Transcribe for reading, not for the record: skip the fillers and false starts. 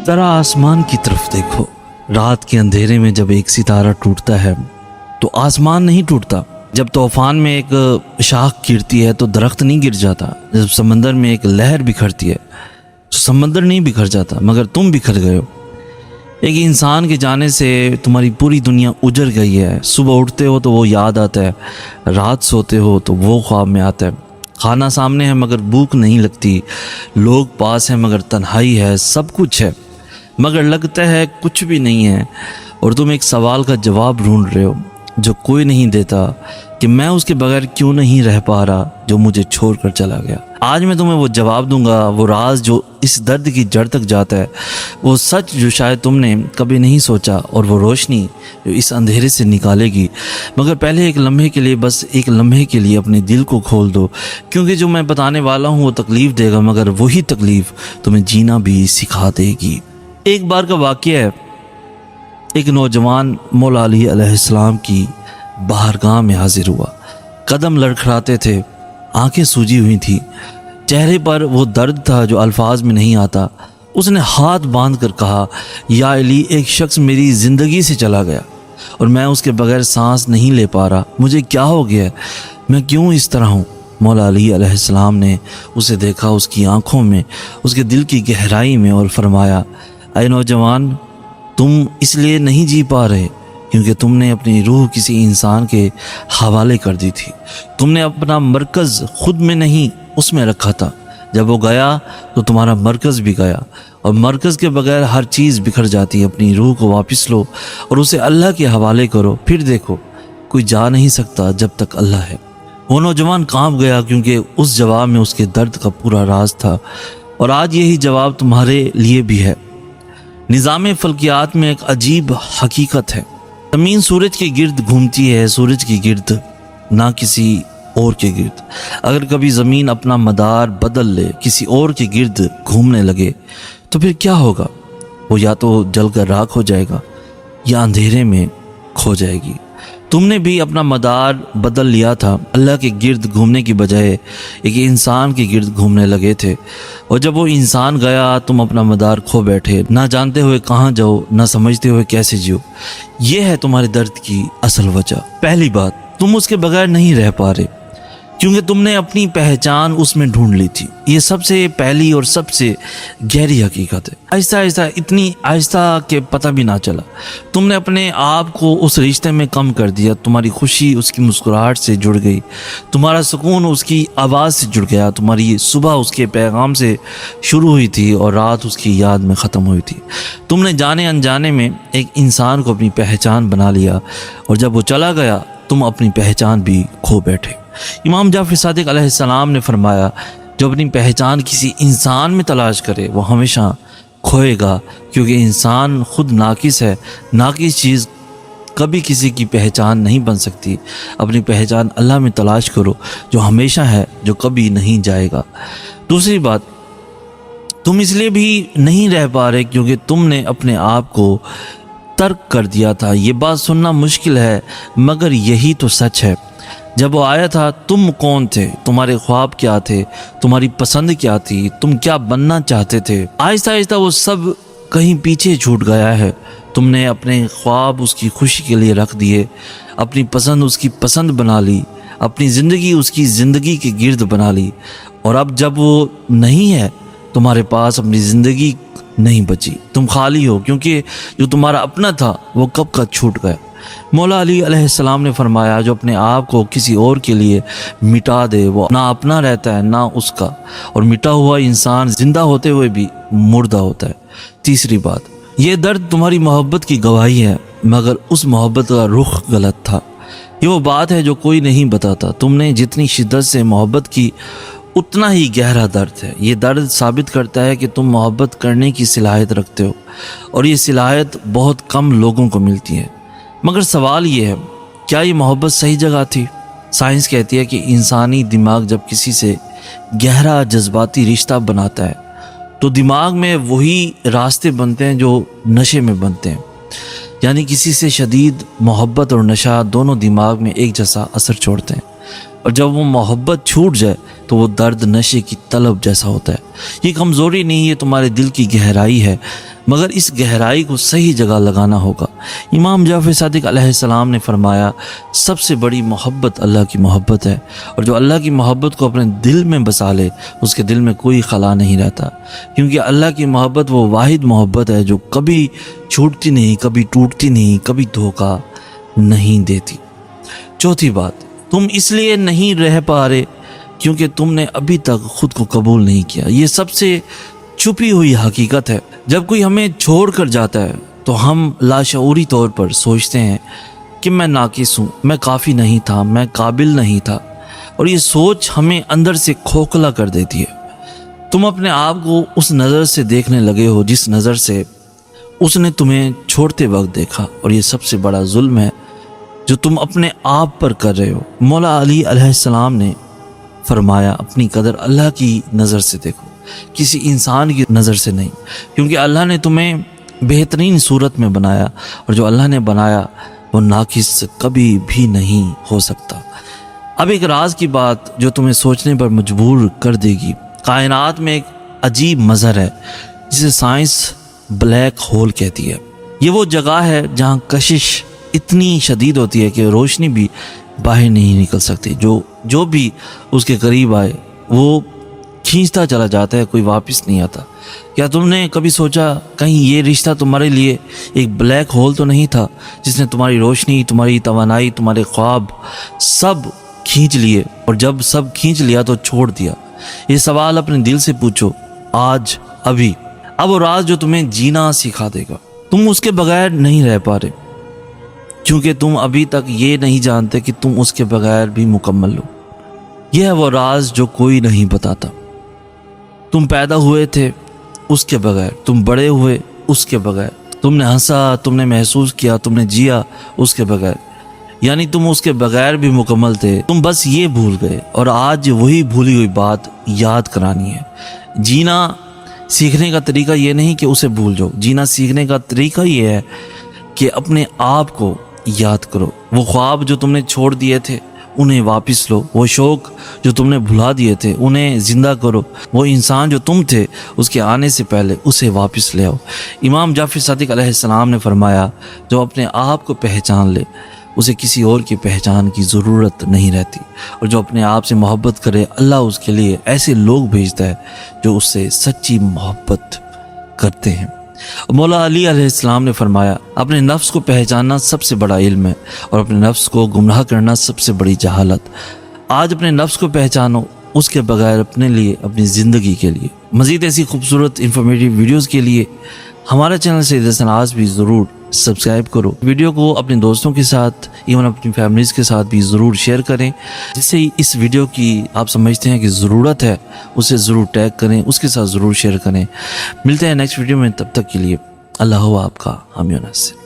ذرا آسمان کی طرف دیکھو۔ رات کے اندھیرے میں جب ایک ستارہ ٹوٹتا ہے تو آسمان نہیں ٹوٹتا۔ جب طوفان میں ایک شاخ گرتی ہے تو درخت نہیں گر جاتا۔ جب سمندر میں ایک لہر بکھرتی ہے تو سمندر نہیں بکھر جاتا، مگر تم بکھر گئے ہو۔ ایک انسان کے جانے سے تمہاری پوری دنیا اجڑ گئی ہے۔ صبح اٹھتے ہو تو وہ یاد آتا ہے، رات سوتے ہو تو وہ خواب میں آتا ہے۔ کھانا سامنے ہے مگر بھوک نہیں لگتی، لوگ پاس ہیں مگر تنہائی ہے، سب کچھ ہے مگر لگتا ہے کچھ بھی نہیں ہے، اور تم ایک سوال کا جواب ڈھونڈ رہے ہو جو کوئی نہیں دیتا، کہ میں اس کے بغیر کیوں نہیں رہ پا رہا جو مجھے چھوڑ کر چلا گیا۔ آج میں تمہیں وہ جواب دوں گا، وہ راز جو اس درد کی جڑ تک جاتا ہے، وہ سچ جو شاید تم نے کبھی نہیں سوچا، اور وہ روشنی جو اس اندھیرے سے نکالے گی۔ مگر پہلے ایک لمحے کے لیے، بس ایک لمحے کے لیے اپنے دل کو کھول دو، کیونکہ جو میں بتانے والا ہوں وہ تکلیف دے گا، مگر وہی تکلیف تمہیں جینا بھی سکھا دے گی۔ ایک بار کا واقعہ ہے، ایک نوجوان مولا علی علیہ السلام کی بارگاہ میں حاضر ہوا۔ قدم لڑکھڑاتے تھے، آنکھیں سوجی ہوئی تھی، چہرے پر وہ درد تھا جو الفاظ میں نہیں آتا۔ اس نے ہاتھ باندھ کر کہا، یا علی، ایک شخص میری زندگی سے چلا گیا اور میں اس کے بغیر سانس نہیں لے پا رہا، مجھے کیا ہو گیا ہے، میں کیوں اس طرح ہوں؟ مولا علی علیہ السلام نے اسے دیکھا، اس کی آنکھوں میں، اس کے دل کی گہرائی میں، اور فرمایا، اے نوجوان، تم اس لیے نہیں جی پا رہے کیونکہ تم نے اپنی روح کسی انسان کے حوالے کر دی تھی۔ تم نے اپنا مرکز خود میں نہیں اس میں رکھا تھا۔ جب وہ گیا تو تمہارا مرکز بھی گیا، اور مرکز کے بغیر ہر چیز بکھر جاتی ہے۔ اپنی روح کو واپس لو اور اسے اللہ کے حوالے کرو، پھر دیکھو کوئی جا نہیں سکتا جب تک اللہ ہے۔ وہ نوجوان کانپ گیا کیونکہ اس جواب میں اس کے درد کا پورا راز تھا، اور آج یہی جواب تمہارے لیے بھی ہے۔ نظام فلکیات میں ایک عجیب حقیقت ہے، زمین سورج کے گرد گھومتی ہے، سورج کے گرد، نہ کسی اور کے گرد۔ اگر کبھی زمین اپنا مدار بدل لے، کسی اور کے گرد گھومنے لگے، تو پھر کیا ہوگا؟ وہ یا تو جل کر راکھ ہو جائے گا یا اندھیرے میں کھو جائے گی۔ تم نے بھی اپنا مدار بدل لیا تھا، اللہ کے گرد گھومنے کی بجائے ایک انسان کے گرد گھومنے لگے تھے، اور جب وہ انسان گیا تم اپنا مدار کھو بیٹھے، نہ جانتے ہوئے کہاں جاؤ، نہ سمجھتے ہوئے کیسے جیو۔ یہ ہے تمہارے درد کی اصل وجہ۔ پہلی بات، تم اس کے بغیر نہیں رہ پا رہے کیونکہ تم نے اپنی پہچان اس میں ڈھونڈ لی تھی۔ یہ سب سے پہلی اور سب سے گہری حقیقت ہے۔ آہستہ آہستہ، اتنی آہستہ کہ پتہ بھی نہ چلا، تم نے اپنے آپ کو اس رشتے میں کم کر دیا۔ تمہاری خوشی اس کی مسکراہٹ سے جڑ گئی، تمہارا سکون اس کی آواز سے جڑ گیا، تمہاری صبح اس کے پیغام سے شروع ہوئی تھی اور رات اس کی یاد میں ختم ہوئی تھی۔ تم نے جانے انجانے میں ایک انسان کو اپنی پہچان بنا لیا، اور جب وہ چلا گیا تم اپنی پہچان بھی کھو بیٹھے۔ امام جعفر صادق علیہ السلام نے فرمایا، جو اپنی پہچان کسی انسان میں تلاش کرے وہ ہمیشہ کھوئے گا، کیونکہ انسان خود ناقص ہے۔ ناقص چیز کبھی کسی کی پہچان نہیں بن سکتی۔ اپنی پہچان اللہ میں تلاش کرو جو ہمیشہ ہے، جو کبھی نہیں جائے گا۔ دوسری بات، تم اس لیے بھی نہیں رہ پا رہے کیونکہ تم نے اپنے آپ کو ترک کر دیا تھا۔ یہ بات سننا مشکل ہے مگر یہی تو سچ ہے۔ جب وہ آیا تھا تم کون تھے، تمہارے خواب کیا تھے، تمہاری پسند کیا تھی، تم کیا بننا چاہتے تھے؟ آہستہ آہستہ وہ سب کہیں پیچھے چھوٹ گیا ہے۔ تم نے اپنے خواب اس کی خوشی کے لیے رکھ دیے، اپنی پسند اس کی پسند بنا لی، اپنی زندگی اس کی زندگی کے گرد بنا لی، اور اب جب وہ نہیں ہے تمہارے پاس اپنی زندگی نہیں بچی، تم خالی ہو، کیونکہ جو تمہارا اپنا تھا وہ کب کا چھوٹ گیا۔ مولا علی علیہ السلام نے فرمایا، جو اپنے آپ کو کسی اور کے لیے مٹا دے وہ نہ اپنا رہتا ہے نہ اس کا، اور مٹا ہوا انسان زندہ ہوتے ہوئے بھی مردہ ہوتا ہے۔ تیسری بات، یہ درد تمہاری محبت کی گواہی ہے، مگر اس محبت کا رخ غلط تھا۔ یہ وہ بات ہے جو کوئی نہیں بتاتا، تم نے جتنی شدت سے محبت کی اتنا ہی گہرا درد ہے۔ یہ درد ثابت کرتا ہے کہ تم محبت کرنے کی صلاحیت رکھتے ہو، اور یہ صلاحیت بہت کم لوگوں کو ملتی ہے۔ مگر سوال یہ ہے، کیا یہ محبت صحیح جگہ تھی؟ سائنس کہتی ہے کہ انسانی دماغ جب کسی سے گہرا جذباتی رشتہ بناتا ہے تو دماغ میں وہی راستے بنتے ہیں جو نشے میں بنتے ہیں۔ یعنی کسی سے شدید محبت اور نشہ دونوں دماغ میں ایک جیسا اثر چھوڑتے ہیں۔ اور جب وہ محبت چھوٹ جائے تو وہ درد نشے کی طلب جیسا ہوتا ہے۔ یہ کمزوری نہیں، یہ تمہارے دل کی گہرائی ہے، مگر اس گہرائی کو صحیح جگہ لگانا ہوگا۔ امام جعفر صادق علیہ السلام نے فرمایا سب سے بڑی محبت اللہ کی محبت ہے، اور جو اللہ کی محبت کو اپنے دل میں بسا لے اس کے دل میں کوئی خلا نہیں رہتا، کیونکہ اللہ کی محبت وہ واحد محبت ہے جو کبھی چھوٹتی نہیں، کبھی ٹوٹتی نہیں، کبھی دھوکہ نہیں دیتی۔ چوتھی بات، تم اس لیے نہیں رہ پا رہے کیونکہ تم نے ابھی تک خود کو قبول نہیں کیا۔ یہ سب سے چھپی ہوئی حقیقت ہے۔ جب کوئی ہمیں چھوڑ کر جاتا ہے تو ہم لاشعوری طور پر سوچتے ہیں کہ میں ناقص ہوں، میں کافی نہیں تھا، میں قابل نہیں تھا، اور یہ سوچ ہمیں اندر سے کھوکھلا کر دیتی ہے۔ تم اپنے آپ کو اس نظر سے دیکھنے لگے ہو جس نظر سے اس نے تمہیں چھوڑتے وقت دیکھا، اور یہ سب سے بڑا ظلم ہے جو تم اپنے آپ پر کر رہے ہو۔ مولا علی علیہ السلام نے فرمایا اپنی قدر اللہ کی نظر سے دیکھو، کسی انسان کی نظر سے نہیں، کیونکہ اللہ نے تمہیں بہترین صورت میں بنایا، اور جو اللہ نے بنایا وہ ناقص کبھی بھی نہیں ہو سکتا۔ اب ایک راز کی بات جو تمہیں سوچنے پر مجبور کر دے گی۔ کائنات میں ایک عجیب مظہر ہے جسے سائنس بلیک ہول کہتی ہے۔ یہ وہ جگہ ہے جہاں کشش اتنی شدید ہوتی ہے کہ روشنی بھی باہر نہیں نکل سکتی، جو بھی اس کے قریب آئے وہ کھینچتا چلا جاتا ہے، کوئی واپس نہیں آتا۔ کیا تم نے کبھی سوچا کہیں یہ رشتہ تمہارے لیے ایک بلیک ہول تو نہیں تھا جس نے تمہاری روشنی، تمہاری توانائی، تمہارے خواب سب کھینچ لیے، اور جب سب کھینچ لیا تو چھوڑ دیا؟ یہ سوال اپنے دل سے پوچھو آج، ابھی۔ اب وہ راز جو تمہیں جینا سکھا دے گا۔ تم اس کے بغیر نہیں رہ پا رہے کیونکہ تم ابھی تک یہ نہیں جانتے کہ تم اس کے بغیر بھی مکمل ہو۔ یہ ہے وہ راز جو کوئی نہیں بتاتا۔ تم پیدا ہوئے تھے اس کے بغیر، تم بڑے ہوئے اس کے بغیر، تم نے ہنسا، تم نے محسوس کیا، تم نے جیا اس کے بغیر، یعنی تم اس کے بغیر بھی مکمل تھے، تم بس یہ بھول گئے، اور آج وہی بھولی ہوئی بات یاد کرانی ہے۔ جینا سیکھنے کا طریقہ یہ نہیں کہ اسے بھول جاؤ، جینا سیکھنے کا طریقہ یہ ہے کہ اپنے آپ کو یاد کرو۔ وہ خواب جو تم نے چھوڑ دیے تھے انہیں واپس لو، وہ شوق جو تم نے بھلا دیے تھے انہیں زندہ کرو، وہ انسان جو تم تھے اس کے آنے سے پہلے اسے واپس لے آؤ۔ امام جعفر صادق علیہ السلام نے فرمایا جو اپنے آپ کو پہچان لے اسے کسی اور کی پہچان کی ضرورت نہیں رہتی، اور جو اپنے آپ سے محبت کرے اللہ اس کے لیے ایسے لوگ بھیجتا ہے جو اس سے سچی محبت کرتے ہیں۔ مولا علی علیہ السلام نے فرمایا اپنے نفس کو پہچاننا سب سے بڑا علم ہے، اور اپنے نفس کو گمراہ کرنا سب سے بڑی جہالت۔ آج اپنے نفس کو پہچانو، اس کے بغیر اپنے لیے، اپنی زندگی کے لیے۔ مزید ایسی خوبصورت انفارمیٹیو ویڈیوز کے لیے ہمارے چینل سے آج بھی ضرور سبسکرائب کرو۔ ویڈیو کو اپنے دوستوں کے ساتھ، ایون اپنی فیملیز کے ساتھ بھی ضرور شیئر کریں، جس سے اس ویڈیو کی آپ سمجھتے ہیں کہ ضرورت ہے اسے ضرور ٹیگ کریں، اس کے ساتھ ضرور شیئر کریں۔ ملتے ہیں نیکسٹ ویڈیو میں، تب تک کے لیے اللہ ہو آپ کا حامی و ناصر۔